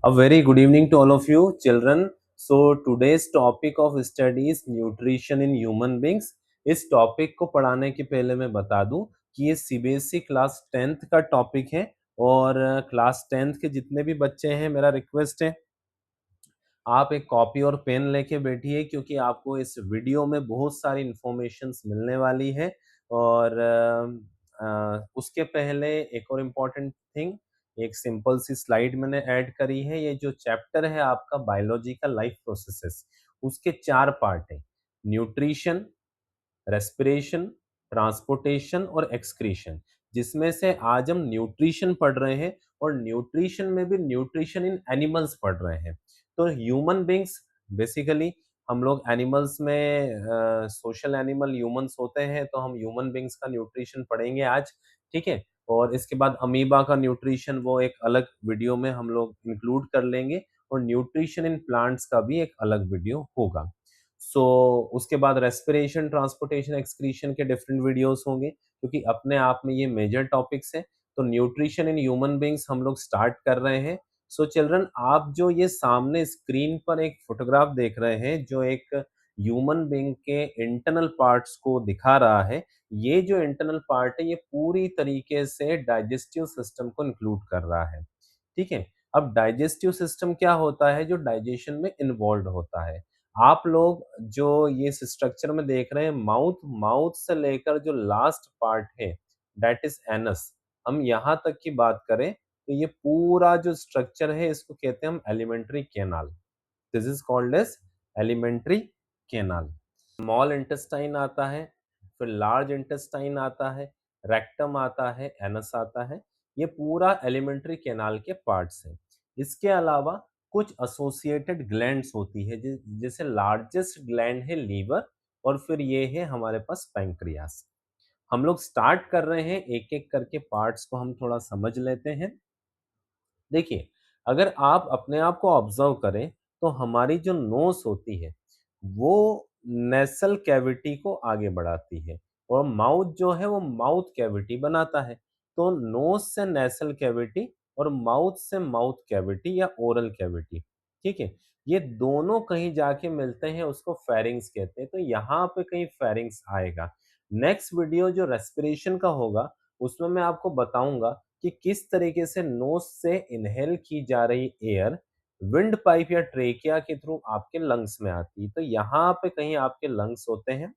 A very good evening to all of you, children. So today's topic of study is nutrition in human beings. इस topic को पढ़ाने के पहले मैं बता दूं कि ये सीबीएसई क्लास 10th का टॉपिक है और क्लास 10th के जितने भी बच्चे हैं मेरा रिक्वेस्ट है आप एक कॉपी और पेन लेके बैठिए क्योंकि आपको इस वीडियो में बहुत सारी इंफॉर्मेशंस मिलने वाली है और उसके पहले एक और इम्पोर्टेंट थिंग एक सिंपल सी स्लाइड मैंने ऐड करी है। ये जो चैप्टर है आपका बायोलॉजी का लाइफ प्रोसेसेस, उसके 4 पार्ट है। न्यूट्रिशन, रेस्पिरेशन, ट्रांसपोर्टेशन और एक्सक्रीशन, जिसमें से आज हम न्यूट्रिशन पढ़ रहे हैं और न्यूट्रिशन में भी न्यूट्रिशन इन एनिमल्स पढ़ रहे हैं। तो ह्यूमन बींग्स बेसिकली हम लोग एनिमल्स में सोशल एनिमल ह्यूमंस होते हैं, तो हम ह्यूमन बींग्स का न्यूट्रिशन पढ़ेंगे आज, ठीक है। और इसके बाद अमीबा का न्यूट्रिशन वो एक अलग वीडियो में हम लोग इंक्लूड कर लेंगे और न्यूट्रिशन इन प्लांट्स का भी एक अलग वीडियो होगा। सो उसके बाद रेस्पिरेशन, ट्रांसपोर्टेशन, एक्सक्रीशन के डिफरेंट वीडियोस होंगे क्योंकि अपने आप में ये मेजर टॉपिक्स हैं। तो न्यूट्रिशन इन ह्यूमन बींग्स हम लोग स्टार्ट कर रहे हैं। सो चिल्ड्रन, आप जो ये सामने स्क्रीन पर एक फोटोग्राफ देख रहे हैं जो एक ह्यूमन बींग के इंटरनल पार्ट्स को दिखा रहा है, ये जो इंटरनल पार्ट है ये पूरी तरीके से डाइजेस्टिव सिस्टम को इंक्लूड कर रहा है, ठीक है। अब डाइजेस्टिव सिस्टम क्या होता है? जो डाइजेशन में इन्वॉल्व होता है। आप लोग जो ये स्ट्रक्चर में देख रहे हैं, माउथ माउथ से लेकर जो लास्ट पार्ट है दैट इज एनस, हम यहाँ तक की बात करें तो ये पूरा जो स्ट्रक्चर है इसको कहते हैं हम elementary canal. This is called as elementary canal. Small intestine आता है, फिर लार्ज इंटेस्टाइन आता है, रेक्टम आता है, एनस आता है। ये पूरा एलिमेंट्री कैनाल के पार्ट्स हैं। इसके अलावा कुछ एसोसिएटेड ग्लैंड्स होती है, जैसे लार्जेस्ट ग्लैंड है लीवर और फिर ये है हमारे पास पैंक्रियास। हम लोग स्टार्ट कर रहे हैं, एक एक करके पार्ट्स को हम थोड़ा समझ लेते हैं। देखिए, अगर आप अपने आप को ऑब्जर्व करें तो हमारी जो नोज होती है वो नेसल कैविटी को आगे बढ़ाती है और माउथ जो है वो माउथ कैविटी बनाता है। तो नोज से नेसल कैविटी और माउथ से माउथ कैविटी या ओरल कैविटी, ठीक है, ये दोनों कहीं जाके मिलते हैं, उसको फेरिंग्स कहते हैं। तो यहाँ पे कहीं फेरिंग्स आएगा। नेक्स्ट वीडियो जो रेस्पिरेशन का होगा उसमें मैं आपको बताऊंगा कि किस तरीके से नोज से इनहेल की जा रही एयर विंड पाइप या ट्रेकिया के थ्रू आपके लंग्स में आती है। तो यहाँ पे कहीं आपके लंग्स होते हैं,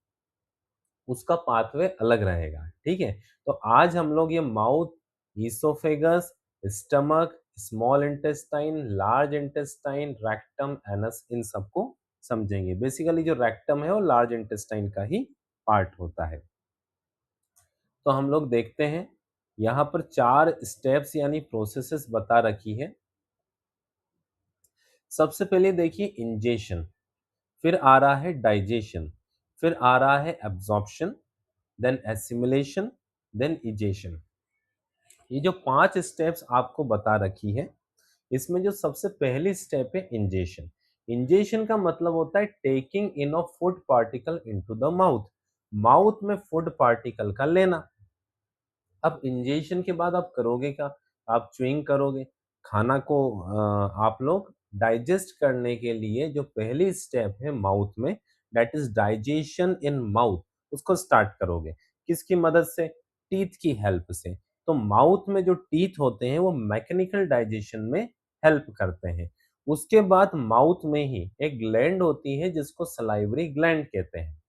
उसका पाथवे अलग रहेगा, ठीक है। तो आज हम लोग ये mouth, oesophagus, stomach, small intestine, large intestine, rectum, anus, इन सबको समझेंगे। बेसिकली जो रेक्टम है वो लार्ज इंटेस्टाइन का ही पार्ट होता है। तो हम लोग देखते हैं यहाँ पर 4 स्टेप्स यानी प्रोसेसेस बता रखी है। सबसे पहले देखिए इंजेशन, फिर आ रहा है डाइजेशन, फिर आ रहा है absorption, then assimilation, then egestion. ये जो 5 स्टेप्स आपको बता रखी है, इसमें जो सबसे पहली स्टेप है इंजेशन। इंजेशन का मतलब होता है taking in of food particle into the mouth, mouth में फूड पार्टिकल का लेना। अब इंजेशन के बाद आप करोगे क्या? आप च्युइंग करोगे खाना को। आप लोग डाइजेस्ट करने के लिए जो पहली स्टेप है माउथ में, that is digestion in mouth, उसको स्टार्ट करोगे किसकी मदद से? टीथ की हेल्प से। तो माउथ में जो टीथ होते हैं वो मैकेनिकल डाइजेशन में हेल्प करते हैं। उसके बाद माउथ में ही एक ग्लैंड होती है जिसको सलाइवरी ग्लैंड कहते हैं।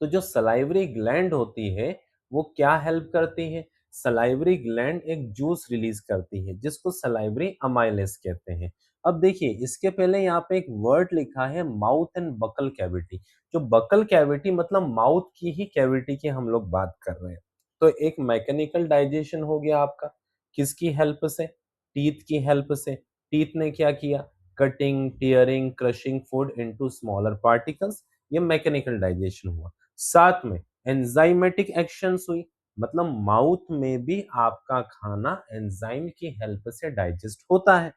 तो जो सलाइवरी ग्लैंड होती है वो क्या हेल्प करती है? सलाइवरी ग्लैंड एक जूस रिलीज करती है जिसको सलाइवरी अमाइलेस कहते हैं। अब देखिए, इसके पहले यहाँ पे एक वर्ड लिखा है माउथ एंड बकल कैविटी। जो बकल कैविटी मतलब माउथ की ही कैविटी की हम लोग बात कर रहे हैं। तो एक मैकेनिकल डाइजेशन हो गया आपका, किसकी हेल्प से? टीथ की हेल्प से। टीथ ने क्या किया? Cutting, tearing, crushing food into smaller particles, ये मैकेनिकल डाइजेशन हुआ। साथ में एंजाइमेटिक एक्शंस हुई, मतलब माउथ में भी आपका खाना एंजाइम की हेल्प से डाइजेस्ट होता है।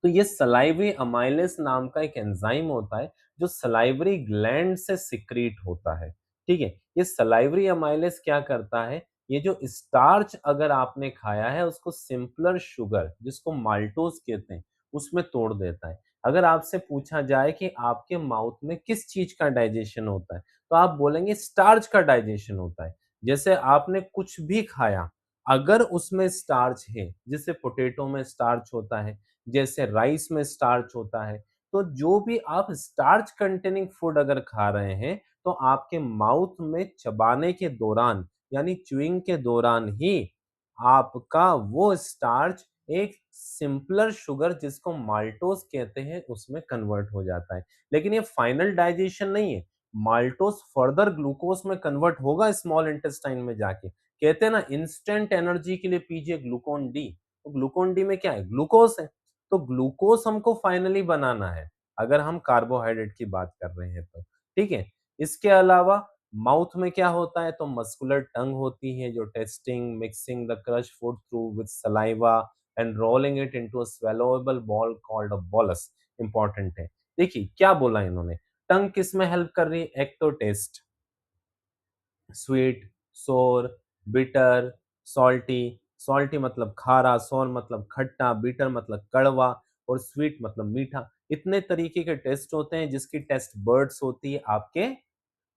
तो ये सलाइवरी अमाइलेस नाम का एक एंजाइम होता है जो सलाइवरी ग्लैंड से सिक्रीट होता है, ठीक है। ये सलाइवरी अमाइलेस क्या करता है? ये जो स्टार्च अगर आपने खाया है उसको सिंपलर शुगर जिसको माल्टोज कहते हैं उसमें तोड़ देता है। अगर आपसे पूछा जाए कि आपके माउथ में किस चीज का डाइजेशन होता है तो आप बोलेंगे स्टार्च का डाइजेशन होता है। जैसे आपने कुछ भी खाया, अगर उसमें स्टार्च है, जैसे पोटैटो में स्टार्च होता है, जैसे राइस में स्टार्च होता है, तो जो भी आप स्टार्च कंटेनिंग फूड अगर खा रहे हैं, तो आपके माउथ में चबाने के दौरान यानी च्यूइंग के दौरान ही आपका वो स्टार्च एक सिंपलर शुगर जिसको माल्टोज कहते हैं उसमें कन्वर्ट हो जाता है। लेकिन ये फाइनल डाइजेशन नहीं है। माल्टोज फर्दर ग्लूकोज में कन्वर्ट होगा स्मॉल इंटेस्टाइन में जाके। कहते हैं ना इंस्टेंट एनर्जी के लिए पीजिए ग्लूकोन डी। तो ग्लूकोन डी में क्या है? ग्लूकोज है। तो ग्लूकोज हमको फाइनली बनाना है अगर हम कार्बोहाइड्रेट की बात कर रहे हैं तो। ठीक है। इसके अलावा माउथ में क्या होता है? तो मस्कुलर टंग होती है जो testing mixing the crush food through with saliva and rolling it into a swallowable ball called a bolus. Important है। देखिए क्या बोला इन्होंने। टंग किस में हेल्प कर रही है? एक तो टेस्ट, स्वीट, सोर, बिटर, सॉल्टी। सॉल्टी मतलब खारा, सोर मतलब खट्टा, बिटर मतलब कड़वा और स्वीट मतलब मीठा। इतने तरीके के टेस्ट होते हैं जिसकी टेस्ट बर्ड्स होती है आपके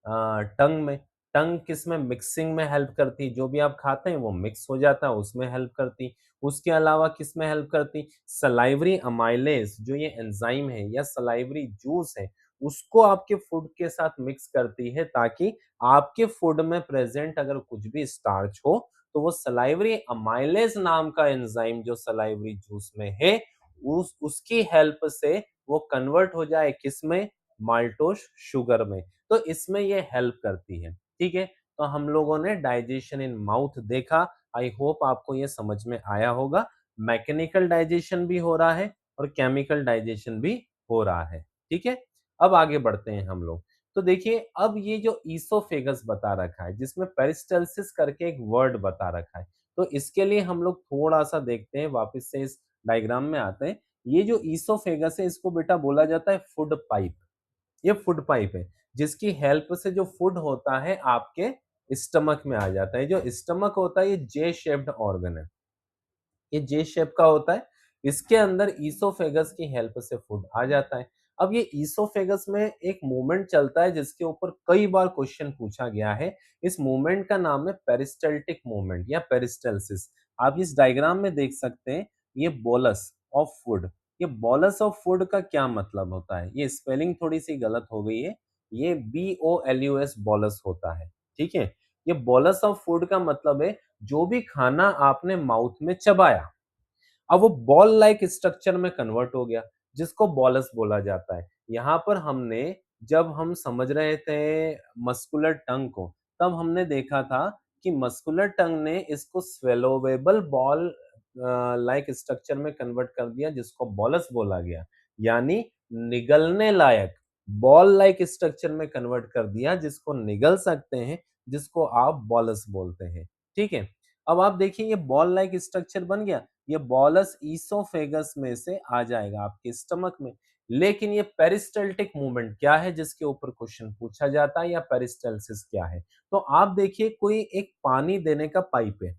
टंग में। टंग किसमें? मिक्सिंग में हेल्प करती। जो भी आप खाते हैं वो मिक्स हो जाता है, उसमें हेल्प करती। उसके अलावा किसमें हेल्प करती? सलाइवरी अमाइलेज जो ये एंजाइम है या सलाइवरी जूस है, उसको आपके फूड के साथ मिक्स करती है ताकि आपके फूड में प्रेजेंट अगर कुछ भी स्टार्च हो तो वो सलाइवरी अमाइलेज नाम का एंजाइम जो सलाइवरी जूस में है उसकी हेल्प से वो कन्वर्ट हो जाए किसमें? माल्टोस शुगर में। तो इसमें ये हेल्प करती है। ठीक है। तो हम लोगों ने डाइजेशन इन माउथ देखा। आई होप आपको ये समझ में आया होगा। मैकेनिकल डाइजेशन भी हो रहा है और केमिकल डाइजेशन भी हो रहा है। ठीक है। अब आगे बढ़ते हैं हम लोग। तो देखिए अब ये जो ईसोफेगस बता रखा है जिसमें पेरिस्टल्सिस करके एक वर्ड बता रखा है, तो इसके लिए हम लोग थोड़ा सा देखते हैं, वापस से इस डायग्राम में आते हैं। ये जो ईसोफेगस है इसको बेटा बोला जाता है फूड पाइप। ये फूड पाइप है जिसकी हेल्प से जो फूड होता है आपके स्टमक में आ जाता है। जो स्टमक होता है ये जे शेप्ड ऑर्गन है। ये जे शेप का होता है। इसके अंदर ईसोफेगस की हेल्प से फूड आ जाता है। अब ये ईसोफेगस में एक मूवमेंट चलता है जिसके ऊपर कई बार क्वेश्चन पूछा गया है। इस मूवमेंट का नाम है पेरिस्टल्टिक मूवमेंट या पेरिस्टल्सिस। आप इस डायग्राम में देख सकते हैं ये बोलस ऑफ फूड। ये बोलस ऑफ फूड का क्या मतलब होता है? ये स्पेलिंग थोड़ी सी गलत हो गई है। ये BOLUS बोलस होता है। ठीक है। ये बोलस ऑफ फूड का मतलब है जो भी खाना आपने माउथ में चबाया, अब वो बॉल लाइक स्ट्रक्चर में कन्वर्ट हो गया जिसको बॉलस बोला जाता है। यहाँ पर हमने जब हम समझ रहे थे मस्कुलर टंग को, तब हमने देखा था कि मस्कुलर टंग ने इसको स्वेलोवेबल बॉल लाइक स्ट्रक्चर में कन्वर्ट कर दिया जिसको बॉलस बोला गया। यानी निगलने लायक बॉल लाइक स्ट्रक्चर में कन्वर्ट कर दिया जिसको निगल सकते हैं, जिसको आप बॉलस बोलते हैं। ठीक है। अब आप देखिए ये बॉल लाइक स्ट्रक्चर बन गया। ये बॉलस ईसोफेगस में से आ जाएगा आपके स्टमक में। लेकिन ये पेरिस्टल्टिक मूवमेंट क्या है जिसके ऊपर क्वेश्चन पूछा जाता है या पेरिस्टल्सिस क्या है? तो आप देखिए कोई एक पानी देने का पाइप है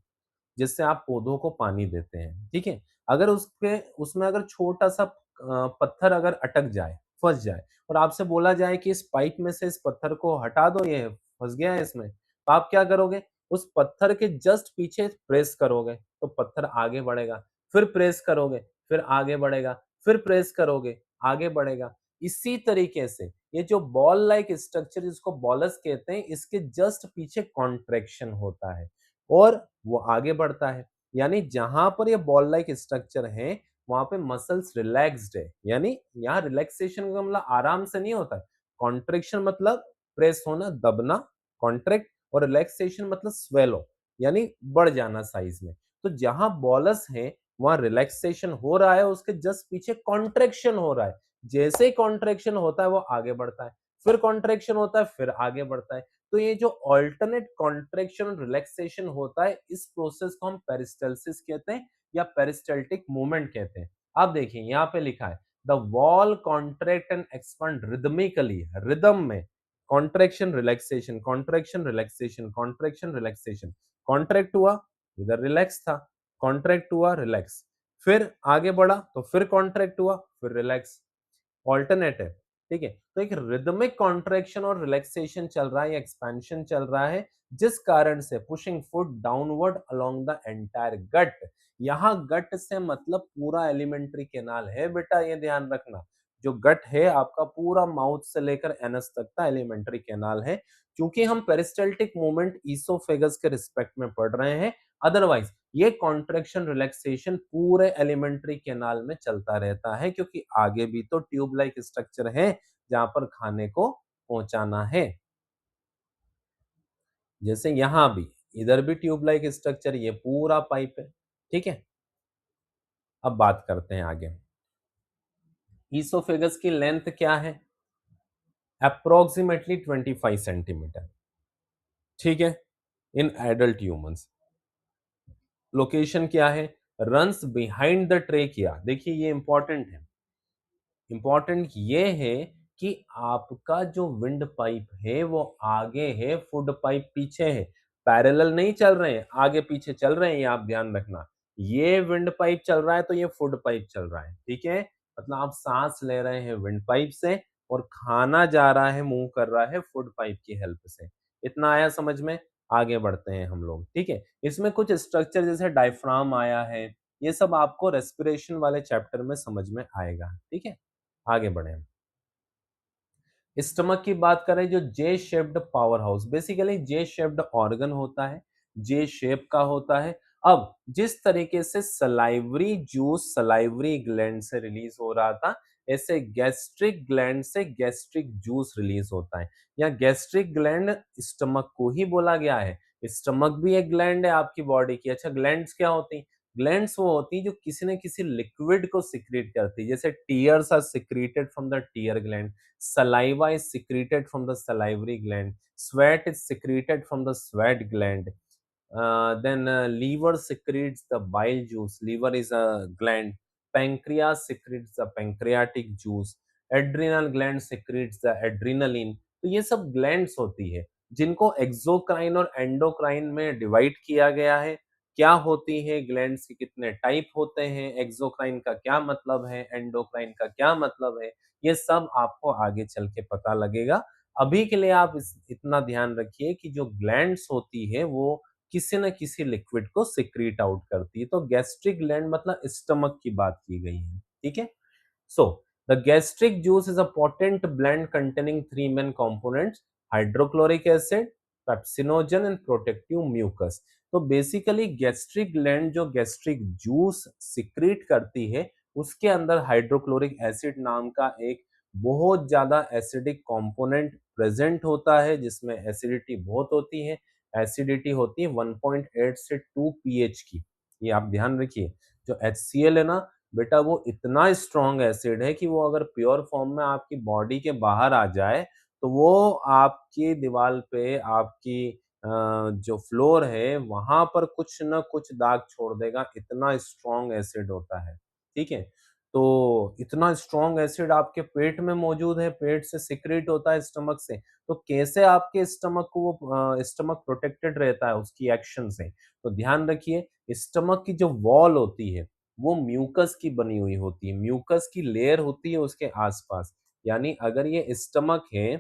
जिससे आप पौधों को पानी देते हैं। ठीक है। अगर उसके उसमें अगर छोटा सा पत्थर अगर अटक जाए, फंस जाए और आपसे बोला जाए कि इस पाइप में से इस पत्थर को हटा दो, ये फंस गया है इसमें, तो आप क्या करोगे? उस पत्थर के जस्ट पीछे प्रेस करोगे तो पत्थर आगे बढ़ेगा। फिर प्रेस करोगे, फिर आगे बढ़ेगा। फिर प्रेस करोगे, आगे बढ़ेगा। इसी तरीके से ये जो बॉल लाइक स्ट्रक्चर जिसको बॉलस कहते हैं, इसके जस्ट पीछे कॉन्ट्रैक्शन होता है और वो आगे बढ़ता है। यानी जहां पर ये बॉल लाइक स्ट्रक्चर है वहां पे मसल्स रिलैक्स्ड है। यानी यहाँ रिलैक्सेशन का मतलब आराम से नहीं होता है। कॉन्ट्रैक्शन मतलब प्रेस होना, दबना, कॉन्ट्रैक्ट, और रिलैक्सेशन मतलब स्वेलो यानी बढ़ जाना साइज में। तो जहां बॉलस है वहां रिलैक्सेशन हो रहा है, उसके जस्ट पीछे कॉन्ट्रैक्शन हो रहा है। जैसे ही कॉन्ट्रैक्शन होता है वो आगे बढ़ता है, फिर कॉन्ट्रैक्शन होता है, फिर आगे बढ़ता है। तो ये जो अल्टरनेट कॉन्ट्रैक्शन और रिलैक्सेशन होता है इस प्रोसेस को हम पेरिस्टल्सिस कहते हैं या पेरिस्टल्टिक मूवमेंट कहते हैं। आप देखिए यहाँ पे लिखा है the wall contract and expand rhythmically, rhythm में contraction relaxation, contraction relaxation, contraction relaxation, contract हुआ, इधर रिलैक्स था, कॉन्ट्रैक्ट हुआ, रिलैक्स, फिर आगे बढ़ा तो फिर कॉन्ट्रैक्ट हुआ, फिर रिलैक्स, ऑल्टरनेट है, ठीक है। तो एक रिदमिक कॉन्ट्रैक्शन और रिलैक्सेशन चल रहा है या एक्सपेंशन चल रहा है, जिस कारण से pushing food downward along the entire gut. यहाँ गट से मतलब पूरा एलिमेंट्री कैनाल है बेटा, ये ध्यान रखना। जो गट है आपका पूरा माउथ से लेकर एनस तक का एलिमेंट्री कैनाल है। क्योंकि हम पेरिस्टाल्टिक मूवमेंट ईसोफेगस के रिस्पेक्ट में पढ़ रहे हैं, अदरवाइज ये कॉन्ट्रैक्शन रिलैक्सेशन पूरे एलिमेंट्री कैनाल में चलता रहता है, क्योंकि आगे भी तो ट्यूब लाइक स्ट्रक्चर है जहां पर खाने को पहुंचाना है। जैसे यहां भी, इधर भी ट्यूब लाइक स्ट्रक्चर, ये पूरा पाइप है, ठीक है। अब बात करते हैं आगे। ईसोफेगस की लेंथ क्या है? अप्रोक्सीमेटली 25 सेंटीमीटर, ठीक है, इन एडल्ट ह्यूमंस। लोकेशन क्या है? Runs behind the trachea. देखिए ये इंपॉर्टेंट है, इंपॉर्टेंट ये है कि आपका जो विंड पाइप है वो आगे है, फूड पाइप पीछे है, पैरेलल नहीं चल रहे हैं, आगे पीछे चल रहे हैं, ये आप ध्यान रखना। ये विंड पाइप चल रहा है तो ये फूड पाइप चल रहा है, ठीक है। मतलब आप सांस ले रहे हैं विंड पाइप से और खाना जा रहा है, मूव कर रहा है फूड पाइप की हेल्प से। इतना आया समझ में? आगे बढ़ते हैं हम लोग, ठीक है। इसमें कुछ स्ट्रक्चर जैसे डायफ्राम आया है, ये सब आपको रेस्पिरेशन वाले चैप्टर में समझ में आएगा, ठीक है। आगे बढ़े। स्टमक की बात करें, जो जे शेप्ड पावर हाउस, बेसिकली जे शेप्ड ऑर्गन होता है, जे शेप का होता है। अब जिस तरीके से सलाइवरी जूस सलाइवरी ग्लैंड से रिलीज हो रहा था, ऐसे गैस्ट्रिक ग्लैंड से गैस्ट्रिक जूस रिलीज होता है। या गैस्ट्रिक ग्लैंड स्टमक को ही बोला गया है। स्टमक भी एक ग्लैंड है आपकी बॉडी की। अच्छा, ग्लैंड्स क्या होती हैं? ग्लैंड्स वो होती हैं जो किसी न किसी लिक्विड को सिक्रीट करती है, जैसे tears are secreted from the tear gland, saliva is secreted from the salivary gland, sweat is secreted from the sweat gland. Then liver secretes the bile juice, liver is a gland. Pancreas secretes the pancreatic juice, adrenal gland secretes the adrenaline. तो ये सब glands होती है जिनको exocrine और endocrine में divide किया गया है। क्या होती है ग्लैंड्स के कितने टाइप होते हैं, एक्सोक्राइन का क्या मतलब है, एंडोक्राइन का क्या मतलब है, ये सब आपको आगे चल के पता लगेगा। अभी के लिए आप इतना ध्यान रखिए कि जो ग्लैंड्स होती है वो किसी न किसी लिक्विड को सिक्रीट आउट करती है। तो गैस्ट्रिक ग्लैंड मतलब स्टमक की बात की गई है, ठीक है। So, the gastric juice is a potent blend containing three main components: hydrochloric acid, pepsinogen and protective mucus. तो बेसिकली गैस्ट्रिक ग्लैंड जो गैस्ट्रिक जूस सिक्रीट करती है, उसके अंदर हाइड्रोक्लोरिक एसिड नाम का एक बहुत ज्यादा एसिडिक कंपोनेंट प्रेजेंट होता है, जिसमें एसिडिटी बहुत होती है। एसिडिटी होती है 1.8 से 2 पीएच की। ये आप ध्यान रखिए। जो HCl है ना बेटा, वो इतना स्ट्रॉन्ग एसिड है कि वो अगर प्योर फॉर्म में आपकी बॉडी के बाहर आ जाए तो वो आपकी दीवार पे, आपकी जो फ्लोर है वहां पर कुछ ना कुछ दाग छोड़ देगा, इतना स्ट्रॉन्ग एसिड होता है, ठीक है। तो इतना स्ट्रॉन्ग एसिड आपके पेट में मौजूद है, पेट से सिक्रेट होता है स्टमक से। तो कैसे आपके स्टमक को वो स्टमक प्रोटेक्टेड रहता है उसकी एक्शन से? तो ध्यान रखिए, स्टमक की जो वॉल होती है वो म्यूकस की बनी हुई होती है, म्यूकस की लेयर होती है उसके आसपास। यानी अगर ये स्टमक है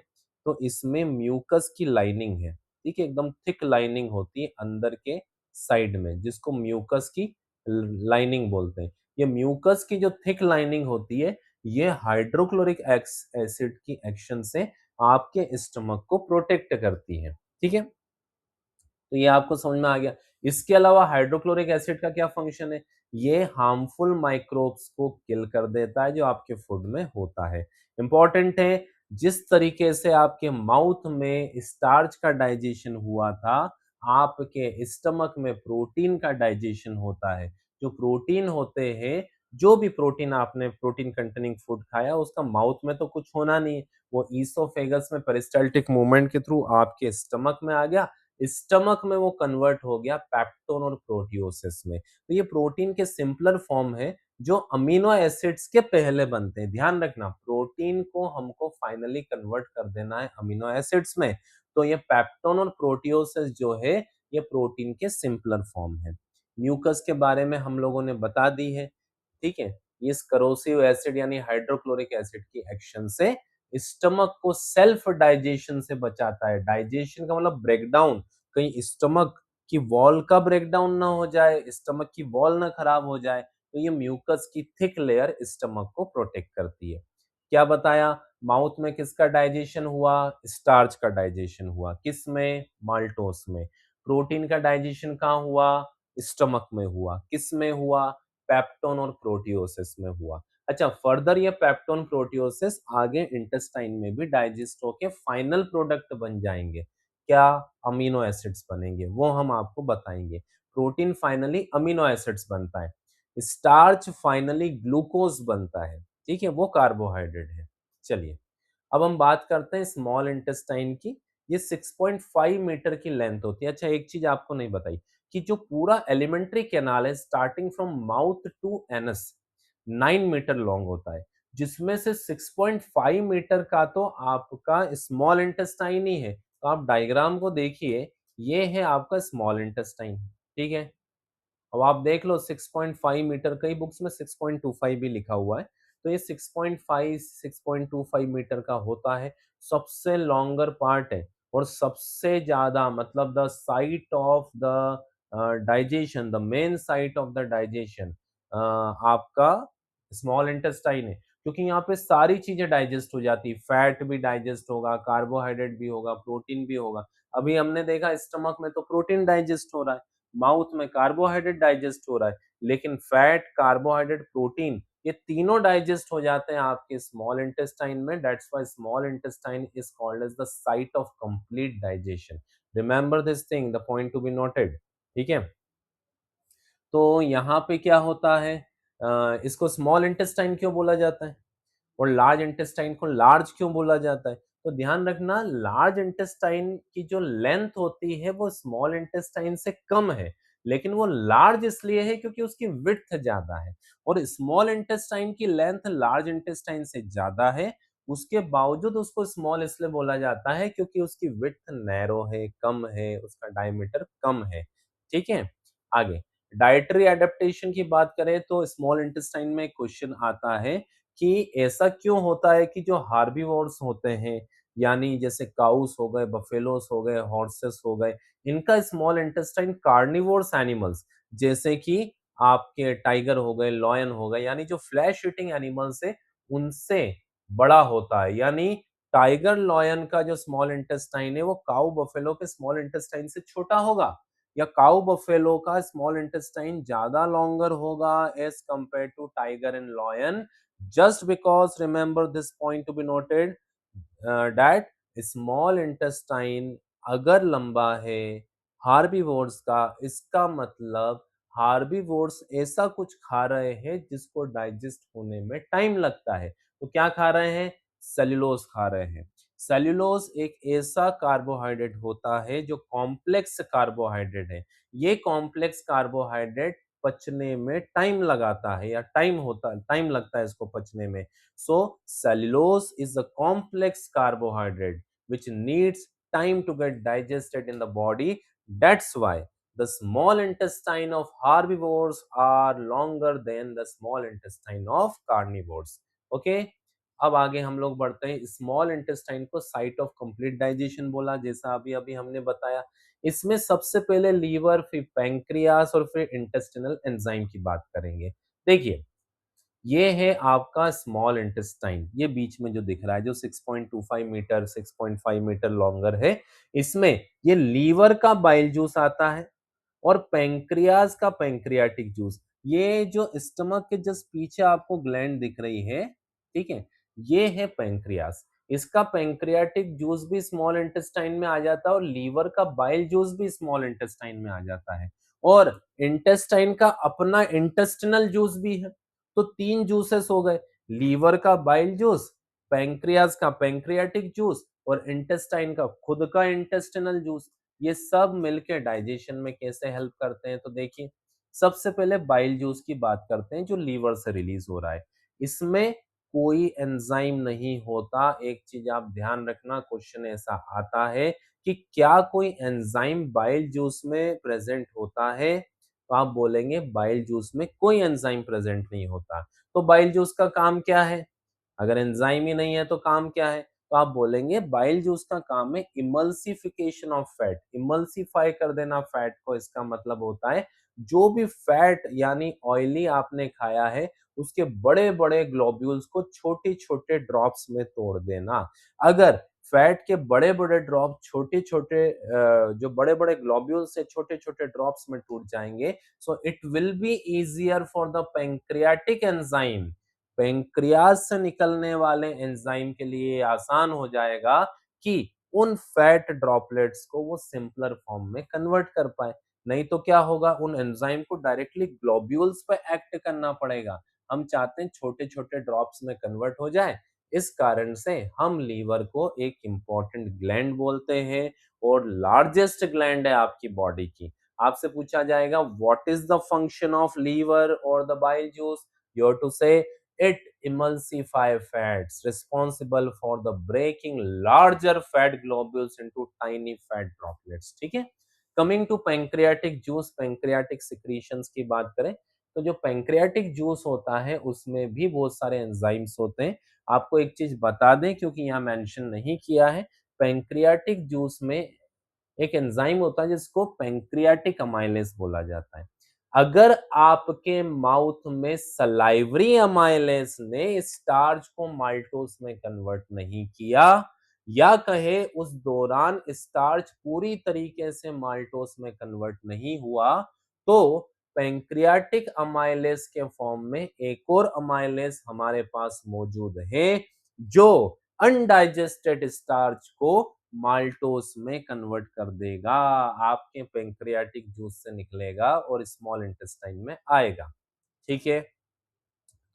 तो इसमें म्यूकस की लाइनिंग है, ठीक है, एकदम थिक लाइनिंग होती है अंदर के साइड में, जिसको म्यूकस की लाइनिंग बोलते हैं। ये म्यूकस की जो थिक लाइनिंग होती है, ये हाइड्रोक्लोरिक एसिड की एक्शन से आपके स्टमक को प्रोटेक्ट करती है, ठीक है। तो ये आपको समझ में आ गया। इसके अलावा हाइड्रोक्लोरिक एसिड का क्या फंक्शन है? ये हार्मफुल माइक्रोब्स को किल कर देता है जो आपके फूड में होता है। इंपॉर्टेंट है, जिस तरीके से आपके माउथ में स्टार्च का डाइजेशन हुआ था, आपके स्टमक में प्रोटीन का डाइजेशन होता है। जो प्रोटीन होते हैं, जो भी प्रोटीन आपने प्रोटीन कंटेनिंग फूड खाया, उसका माउथ में तो कुछ होना नहीं है, वो ईसोफेगस में पेरिस्टाल्टिक मूवमेंट के थ्रू आपके स्टमक में आ गया, स्टमक में वो कन्वर्ट हो गया पेप्टोन और प्रोटियोसिस में। तो ये प्रोटीन के सिंपलर फॉर्म है जो अमीनो एसिड्स के पहले बनते हैं। ध्यान रखना, प्रोटीन को हमको फाइनली कन्वर्ट कर देना है अमीनो एसिड्स में। तो ये पेप्टोन और प्रोटियोसिस जो है ये प्रोटीन के सिंपलर फॉर्म है। म्यूकस के बारे में हम लोगों ने बता दी है, ठीक है। इस करोसिव एसिड यानी हाइड्रोक्लोरिक एसिड की एक्शन से स्टमक को सेल्फ डाइजेशन से बचाता है। डाइजेशन का मतलब ब्रेकडाउन, कहीं स्टमक की वॉल का ब्रेकडाउन ना हो जाए, स्टमक की वॉल ना खराब हो जाए, तो ये म्यूकस की थिक लेयर स्टमक को प्रोटेक्ट करती है। क्या बताया, माउथ में किसका डाइजेशन हुआ, स्टार्च का डाइजेशन हुआ, किस में, माल्टोस में। प्रोटीन का डाइजेशन कहाँ हुआ, स्टमक में हुआ, किस में हुआ, पेप्टोन और प्रोटियोसिस में हुआ। अच्छा, फर्दर ये पेप्टोन प्रोटियोसिस आगे इंटेस्टाइन में भी डाइजेस्ट होके फाइनल प्रोडक्ट बन जाएंगे। क्या, अमीनो एसिड्स बनेंगे, वो हम आपको बताएंगे। प्रोटीन फाइनली अमीनो एसिड्स बनता है, स्टार्च फाइनली ग्लूकोज बनता है, ठीक है, वो कार्बोहाइड्रेट है। चलिए, अब हम बात करते हैं स्मॉल इंटेस्टाइन की। ये 6.5 मीटर की लेंथ होती है। अच्छा, एक चीज आपको नहीं बताई कि जो पूरा एलिमेंट्री कैनाल है starting from mouth to anus 9 metre long होता है, जिसमें से 6.5 मीटर का तो आपका स्मॉल इंटेस्टाइन ही है। तो आप डायग्राम को देखिए, ये है आपका स्मॉल इंटेस्टाइन, ठीक है। अब आप देख लो 6.5 मीटर, कई बुक्स में 6.25 भी लिखा हुआ है। तो ये 6.5 6.25 मीटर का होता है, सबसे लॉन्गर पार्ट है। और सबसे ज्यादा मतलब the site of the digestion, the main site of the digestion आपका स्मॉल इंटेस्टाइन है, क्योंकि यहाँ पे सारी चीजें डाइजेस्ट हो जाती है। फैट भी डाइजेस्ट होगा, कार्बोहाइड्रेट भी होगा, प्रोटीन भी होगा। अभी हमने देखा स्टमक में तो प्रोटीन डाइजेस्ट हो रहा है, माउथ में कार्बोहाइड्रेट डाइजेस्ट हो रहा है, लेकिन फैट, कार्बोहाइड्रेट, प्रोटीन ये तीनों डाइजेस्ट हो जाते हैं आपके स्मॉल इंटेस्टाइन में। That's why small intestine is called as the site of complete digestion. Remember this thing, the point to be noted, ठीक है। तो यहाँ पे क्या होता है, इसको स्मॉल इंटेस्टाइन क्यों बोला जाता है और लार्ज इंटेस्टाइन को लार्ज क्यों बोला जाता है? तो ध्यान रखना, लार्ज इंटेस्टाइन की जो लेंथ होती है वो स्मॉल इंटेस्टाइन से कम है, लेकिन वो लार्ज इसलिए है क्योंकि उसकी विड्थ ज्यादा है। और स्मॉल इंटेस्टाइन की लेंथ लार्ज इंटेस्टाइन से ज्यादा है, उसके बावजूद उसको स्मॉल इसलिए बोला जाता है क्योंकि उसकी विड्थ नैरो है, कम है, उसका डायमीटर कम है, ठीक है। आगे डाइटरी एडेप्टेशन की बात करें तो स्मॉल इंटेस्टाइन में क्वेश्चन आता है कि ऐसा क्यों होता है कि जो हार्बीवोर्स होते हैं, यानी जैसे काउस हो गए, बफेलोस हो गए, हॉर्सेस हो गए, इनका स्मॉल इंटेस्टाइन कार्निवोर्स एनिमल्स जैसे कि आपके टाइगर हो गए, लॉयन हो गए, यानी जो फ्लैश ईटिंग एनिमल्स है उनसे बड़ा होता है। यानी टाइगर लॉयन का जो स्मॉल इंटेस्टाइन है वो काउ बफेलो के स्मॉल इंटेस्टाइन से छोटा होगा, या काउ बफेलो का स्मॉल इंटेस्टाइन ज्यादा लॉन्गर होगा as compare to tiger and lion. Just because remember this point to be noted, that small intestine अगर लंबा है हार्बीवोर्स का, इसका मतलब हार्बीवोर्स ऐसा कुछ खा रहे हैं जिसको डाइजेस्ट होने में टाइम लगता है। तो क्या खा रहे हैं, सेल्यूलोज खा रहे हैं। सेल्यूलोज एक ऐसा कार्बोहाइड्रेट होता है जो कॉम्प्लेक्स कार्बोहाइड्रेट है। ये कॉम्प्लेक्स कार्बोहाइड्रेट पचने में टाइम लगाता है, या टाइम लगता है इसको पचने में। So cellulose is a complex carbohydrate which needs time to get digested in the body. That's why the small intestine of herbivores are longer than the small intestine of carnivores. Okay, अब आगे हम लोग बढ़ते हैं। Small intestine को site of complete digestion बोला, जैसा अभी अभी हमने बताया। इसमें सबसे पहले लीवर, फिर पैंक्रियास और फिर इंटेस्टिनल एंजाइम की बात करेंगे। देखिए, ये है आपका स्मॉल इंटेस्टाइन, ये बीच में जो दिख रहा है जो 6.25 मीटर 6.5 मीटर लॉन्गर है, इसमें ये लीवर का बाइल जूस आता है और पैंक्रियाज का पैंक्रियाटिक जूस। ये जो स्टमक के जस्ट पीछे आपको ग्लैंड दिख रही है, ठीक है, ये है पैंक्रियास। इसका पैंक्रियाटिक जूस भी स्मॉल इंटेस्टाइन में आ जाता है और लीवर का बाइल जूस भी स्मॉल इंटेस्टाइन में आ जाता है। और इंटेस्टाइन का अपना इंटेस्टिनल जूस भी है। तो तीन जूसेस हो गए, लीवर का बाइल जूस, पैंक्रियास का पैंक्रियाटिक जूस और इंटेस्टाइन का खुद का इंटेस्टिनल जूस। ये सब मिलके डाइजेशन में कैसे हेल्प करते हैं, तो देखिए सबसे पहले बाइल जूस की बात करते हैं जो लीवर से रिलीज हो रहा है। इसमें कोई एंजाइम नहीं होता। एक चीज आप ध्यान रखना, क्वेश्चन ऐसा आता है कि क्या कोई एंजाइम बाइल जूस में प्रेजेंट होता है, तो आप बोलेंगे बाइल जूस में कोई एंजाइम प्रेजेंट नहीं होता। तो बाइल जूस का काम क्या है? अगर एंजाइम ही नहीं है तो काम क्या है? तो आप बोलेंगे बाइल जूस का काम है इमल्सिफिकेशन ऑफ फैट, इमल्सिफाई कर देना फैट को। इसका मतलब होता है जो भी फैट यानी ऑयली आपने खाया है उसके बड़े-बड़े ग्लोब्यूल्स को छोटे-छोटे ड्रॉप्स में तोड़ देना। अगर फैट के बड़े-बड़े ड्रॉप छोटे-छोटे जो बड़े-बड़े ग्लोब्यूल्स से छोटे-छोटे ड्रॉप्स में टूट जाएंगे, so it will be easier for the pancreatic enzyme, pancreas से निकलने वाले एंजाइम के लिए आसान हो जाएगा कि उन फैट ड्रॉपलेट्स को वो सिंपलर फॉर्म में कन्वर्ट कर पाए। नहीं तो क्या होगा, उन एंजाइम को डायरेक्टली ग्लोब्यूल्स पे एक्ट करना पड़ेगा। हम चाहते हैं छोटे छोटे ड्रॉप्स में कन्वर्ट हो जाए। इस कारण से हम लीवर को एक इंपॉर्टेंट ग्लैंड बोलते हैं और लार्जेस्ट ग्लैंड है आपकी बॉडी की। आपसे पूछा जाएगा what is the function of liver और the bile juice, you have to say it emulsify fats responsible for the breaking larger fat globules into tiny fat droplets। ठीक है, coming to pancreatic juice, pancreatic secretions की बात करें तो जो pancreatic juice होता है उसमें भी बहुत सारे एंजाइम्स होते हैं। आपको एक चीज बता दें क्योंकि यहाँ मेंशन नहीं किया है, पैंक्रियाटिक जूस में एक एंजाइम होता है जिसको पैंक्रियाटिक अमाइलेज बोला जाता है। अगर आपके माउथ में सलाइवरी अमाइलेज ने स्टार्च को माल्टोस में कन्वर्ट नहीं किया या कहे उस दौरान स्टार्च पूरी तरीके से माल्टोस में कन्वर्ट नहीं हुआ, तो पैंक्रियाटिक अमाइलेज के फॉर्म में एक और अमाइलेज हमारे पास मौजूद है जो अनडाइजेस्टेड स्टार्च को माल्टोस में कन्वर्ट कर देगा, आपके पैंक्रियाटिक जूस से निकलेगा और स्मॉल इंटेस्टाइन में आएगा। ठीक है,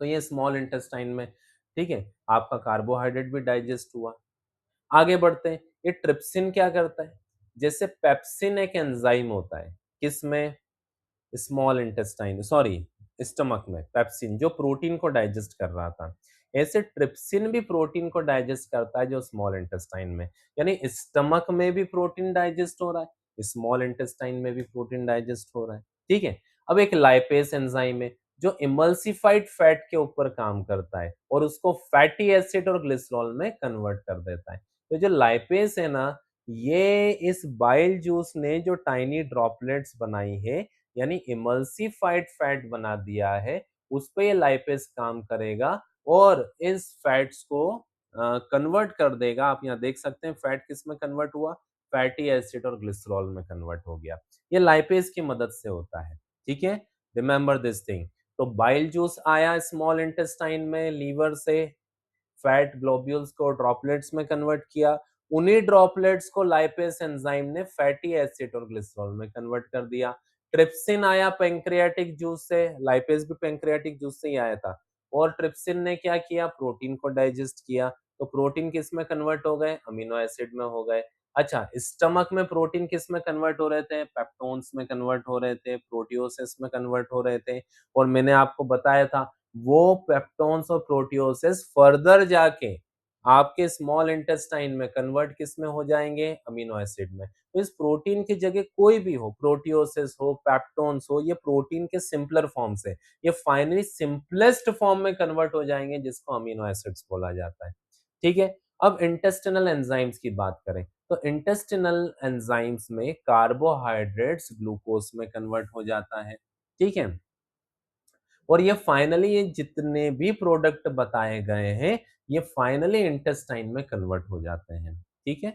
तो ये स्मॉल इंटेस्टाइन में, ठीक है, आपका कार्बोहाइड्रेट भी डाइजेस्ट हुआ। आगे बढ़ते हैं, ये ट्रिप्सिन क्या करता है? जैसे पेप्सिन एक एंजाइम होता है किसमें, स्मॉल इंटेस्टाइन सॉरी स्टमक में, पेप्सिन जो प्रोटीन को डाइजेस्ट कर रहा था, ऐसे ट्रिप्सिन भी प्रोटीन को डाइजेस्ट करता है जो स्मॉल इंटेस्टाइन में, यानी स्टमक में भी प्रोटीन डाइजेस्ट हो रहा है, स्मॉल इंटेस्टाइन में भी प्रोटीन डाइजेस्ट हो रहा है। ठीक है, अब एक लाइपेज एंजाइम है जो इमल्सिफाइड फैट के ऊपर काम करता है और उसको फैटी एसिड और ग्लिसरॉल में कन्वर्ट कर देता है। तो जो लाइपेज है ना, ये इस बाइल जूस ने जो टाइनी ड्रॉपलेट्स बनाई है यानी इमल्सिफाइड फैट बना दिया है, उस पे ये लाइपेज काम करेगा और इस फैट्स को कन्वर्ट कर देगा। आप यहाँ देख सकते हैं फैट किस में कन्वर्ट हुआ, फैटी एसिड और ग्लिसरॉल में कन्वर्ट हो गया। ये लाइपेज की मदद से होता है। ठीक है, रिमेंबर दिस थिंग। तो बाइल जूस आया स्मॉल इंटेस्टाइन में लीवर से, फैट ग्लोब्यूल्स को ड्रॉपलेट्स में कन्वर्ट किया, उन्हीं ड्रॉपलेट्स को लाइपेज एंजाइम ने फैटी एसिड और ग्लिसरॉल में कन्वर्ट कर दिया। ट्रिप्सिन आया पैंक्रियाटिक जूस से, लाइपेज भी पैंक्रियाटिक जूस से ही आया था, और ट्रिप्सिन ने क्या किया, प्रोटीन को डाइजेस्ट किया। तो प्रोटीन किस में कन्वर्ट हो गए, अमीनो एसिड में हो गए। अच्छा, स्टमक में प्रोटीन किस में कन्वर्ट हो रहे थे, पेप्टोन्स में कन्वर्ट हो रहे थे, प्रोटियोसिस में कन्वर्ट हो रहे थे, और मैंने आपको बताया था वो पेप्टोन्स और प्रोटियोसिस फर्दर जाके आपके स्मॉल इंटेस्टाइन में कन्वर्ट किस में हो जाएंगे, अमीनो एसिड में। तो इस प्रोटीन की जगह कोई भी हो, प्रोटियोसिस हो, पेप्टोन्स हो, ये प्रोटीन के सिंपलर फॉर्म से ये फाइनली सिंपलेस्ट फॉर्म में कन्वर्ट हो जाएंगे जिसको अमीनो एसिड्स बोला जाता है। ठीक है, अब इंटेस्टिनल एंजाइम्स की बात करें तो इंटेस्टिनल एंजाइम्स में कार्बोहाइड्रेट्स ग्लूकोज में कन्वर्ट हो जाता है। ठीक है, और ये फाइनली ये जितने भी प्रोडक्ट बताए गए हैं ये फाइनली इंटेस्टाइन में कन्वर्ट हो जाते हैं। ठीक है,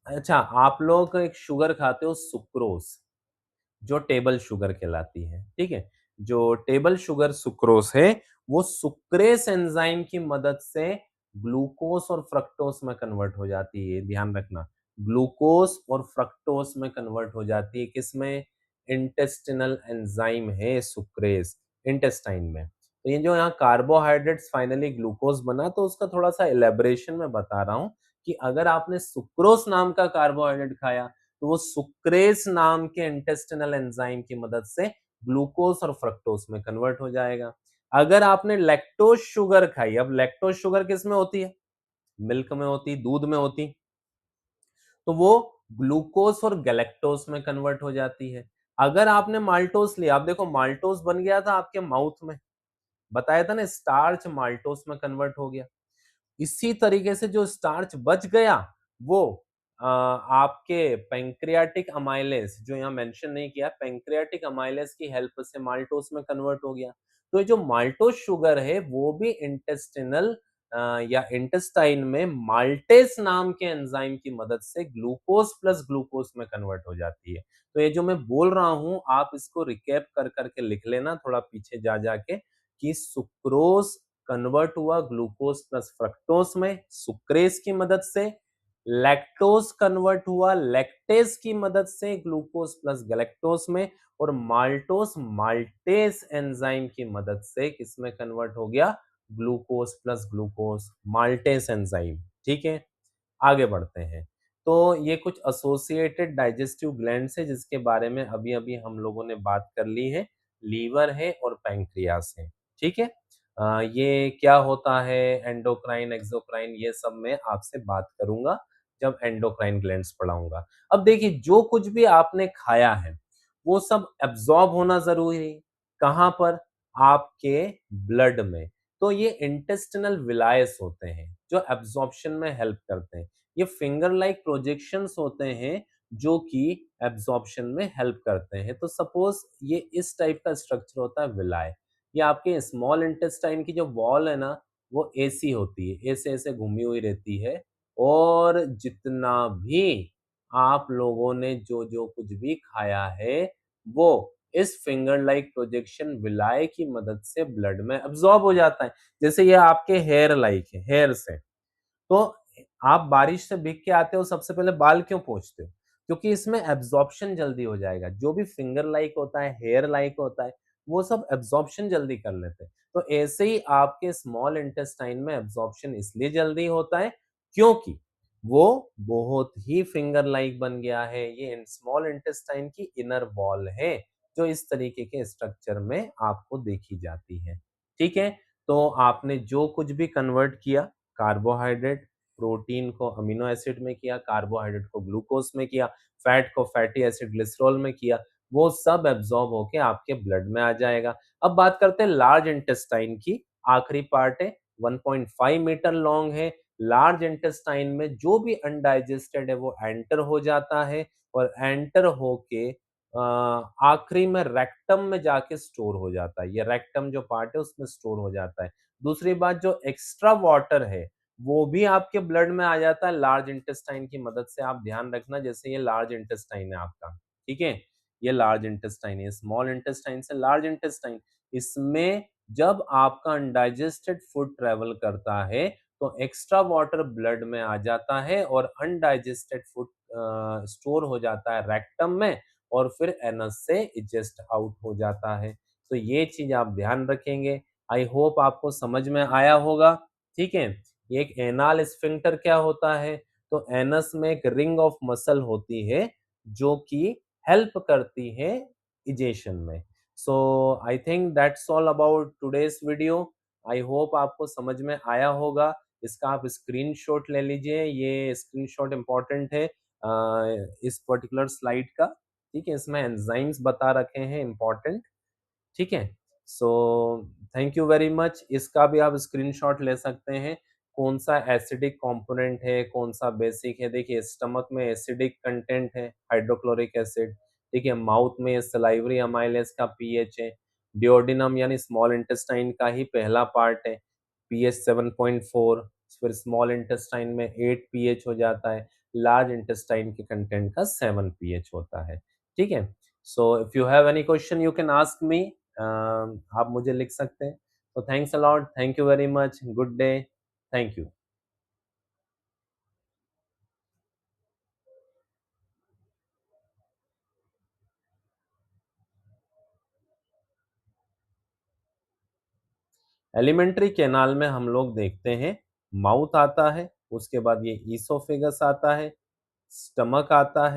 अच्छा आप लोग एक शुगर खाते हो सुक्रोज, जो टेबल शुगर कहलाती है। ठीक है, जो टेबल शुगर सुक्रोज है वो सुक्रेस एंजाइम की मदद से ग्लूकोस और फ्रक्टोस में कन्वर्ट हो जाती है। ध्यान रखना, ग्लूकोस और फ्रक्टोस में कन्वर्ट हो जाती है किसमें, इंटेस्टिनल एंजाइम है सुक्रेस, इंटेस्टाइन में। तो ये जो यहाँ कार्बोहाइड्रेट्स फाइनली ग्लूकोज बना, तो उसका थोड़ा सा एलेबरेशन में बता रहा हूँ कि अगर आपने सुक्रोस नाम का कार्बोहाइड्रेट खाया तो वो सुक्रेस नाम के इंटेस्टिनल एंजाइम की मदद से ग्लूकोज और फ्रक्टोज में कन्वर्ट हो जाएगा। अगर आपने लैक्टोज शुगर खाई, अब लैक्टोज शुगर किस में होती है? मिल्क में होती, दूध में होती, तो वो ग्लूकोज और गैलेक्टोज में कन्वर्ट हो जाती है। अगर आपने माल्टोज लिया, आप देखो माल्टोज बन गया था आपके माउथ में, बताया था ना, स्टार्च माल्टोज में कन्वर्ट हो गया। इसी तरीके से जो स्टार्च बच गया वो आपके पैंक्रियाटिक अमाइलेज, जो यहाँ मेंशन नहीं किया, पैंक्रियाटिक अमाइलेज की हेल्प से माल्टोज में कन्वर्ट हो गया। तो ये जो माल्टोज शुगर है वो भी इंटेस्टिनल या इंटेस्टाइन में माल्टेस नाम के एंजाइम की मदद से ग्लूकोज प्लस ग्लूकोज में कन्वर्ट हो जाती है। तो ये जो मैं बोल रहा हूँ आप इसको रिकैप कर करके लिख लेना थोड़ा पीछे जा जाके, कि सुक्रोज कन्वर्ट हुआ ग्लूकोज प्लस फ्रक्टोज में सुक्रेज की मदद से, लैक्टोज कन्वर्ट हुआ लैक्टेज की मदद से ग्लूकोज प्लस गैलेक्टोज में, और माल्टोज माल्टेज एंजाइम की मदद से किसमें कन्वर्ट हो गया? Glucose plus glucose maltase enzyme. ठीक है, आगे बढ़ते हैं। तो ये कुछ एसोसिएटेड डाइजेस्टिव ग्लैंड्स है जिसके बारे में अभी अभी हम लोगों ने बात कर ली है, लीवर है और पैंक्रियास है। ठीक है, ये क्या होता है, एंडोक्राइन एक्सोक्राइन, ये सब मैं आपसे बात करूंगा जब एंडोक्राइन ग्लैंड्स पढ़ाऊंगा। अब देखिए जो कुछ भी आपने खाया है वो सब एब्जॉर्ब होना जरूरी है, कहाँ पर? आपके ब्लड में। तो ये इंटेस्टिनल विलायस होते हैं जो एब्जॉर्प्शन में हेल्प करते हैं। ये फिंगर लाइक प्रोजेक्शंस होते हैं जो कि एब्जॉर्प्शन में हेल्प करते हैं। तो सपोज ये इस टाइप का स्ट्रक्चर होता है विलाय। ये आपके स्मॉल इंटेस्टाइन की जो वॉल है ना वो ऐसी होती है, ऐसे ऐसे घूमी हुई रहती है, और जितना भी आप लोगों ने जो जो कुछ भी खाया है वो इस फिंगर लाइक प्रोजेक्शन विलाय की मदद से ब्लड में अब्सॉर्ब हो जाता है। जैसे ये आपके हेयर लाइक है, हेयर से, तो आप बारिश से भीग के आते हो सबसे पहले बाल क्यों पोंछते हो? क्योंकि इसमें एब्जॉर्प्शन जल्दी हो जाएगा। जो भी फिंगर लाइक होता है, हेयर लाइक होता है, वो सब एब्जॉर्प्शन जल्दी कर लेते हैं। तो ऐसे ही आपके स्मॉल इंटेस्टाइन में एब्जॉर्प्शन इसलिए जल्दी होता है क्योंकि वो बहुत ही फिंगर लाइक बन गया है। ये स्मॉल इंटेस्टाइन की इनर वॉल है जो इस तरीके के स्ट्रक्चर में आपको देखी जाती है। ठीक है, तो आपने जो कुछ भी कन्वर्ट किया, कार्बोहाइड्रेट, प्रोटीन को अमीनो एसिड में किया, कार्बोहाइड्रेट को ग्लूकोज में किया, फैट को फैटी एसिड ग्लिसरॉल में किया, वो सब एब्जॉर्ब होके आपके ब्लड में आ जाएगा। अब बात करते हैं लार्ज इंटेस्टाइन की, आखिरी पार्ट है, 1.5 मीटर लॉन्ग है। लार्ज इंटेस्टाइन में जो भी अनडाइजेस्टेड है वो एंटर हो जाता है, और एंटर होके आखिरी में रेक्टम में जाके स्टोर हो जाता है। ये रेक्टम जो पार्ट है उसमें स्टोर हो जाता है। दूसरी बात, जो एक्स्ट्रा वाटर है वो भी आपके ब्लड में आ जाता है लार्ज इंटेस्टाइन की मदद से। आप ध्यान रखना, जैसे ये लार्ज इंटेस्टाइन है आपका, ठीक है, ये लार्ज इंटेस्टाइन है, स्मॉल इंटेस्टाइन से लार्ज इंटेस्टाइन, इसमें जब आपका अनडाइजेस्टेड फूड ट्रेवल करता है तो एक्स्ट्रा वाटर ब्लड में आ जाता है और अनडाइजेस्टेड फूड स्टोर हो जाता है रेक्टम में, और फिर एनस से इजेस्ट आउट हो जाता है। तो ये चीज आप ध्यान रखेंगे। आई होप आपको समझ में आया होगा। ठीक है, ये एक एनाल स्फिंक्टर क्या होता है? तो एनस में एक रिंग ऑफ मसल होती है जो कि हेल्प करती है इजेशन में। So I think that's all about today's video. I hope आपको समझ में आया होगा। इसका आप स्क्रीनशॉट ले लीजिए, ये स्क्रीनशॉट इंपॉर्टेंट है इस पर्टिकुलर स्लाइड का। ठीक है, इसमें एंजाइम्स बता रखे हैं इंपॉर्टेंट। ठीक है, so thank you very much. इसका भी आप स्क्रीनशॉट ले सकते हैं, कौन सा एसिडिक कंपोनेंट है, कौन सा बेसिक है। देखिए स्टमक में एसिडिक कंटेंट है, हाइड्रोक्लोरिक एसिड। ठीक है, माउथ में सलाइवरी अमाइलेज का पीएच है। डिओडिनम यानी स्मॉल इंटेस्टाइन का ही पहला पार्ट है, पीएच 7.4। फिर स्मॉल इंटेस्टाइन में 8 पीएच हो जाता है, लार्ज इंटेस्टाइन के कंटेंट का 7 पीएच होता है। ठीक है, so if you have any question you can ask me, आप मुझे लिख सकते हैं। तो thanks a lot, thank you very much, good day, thank you. Alimentary canal में हम लोग देखते हैं माउथ आता है, उसके बाद ये ईसोफेगस आता है, स्टमक आता है।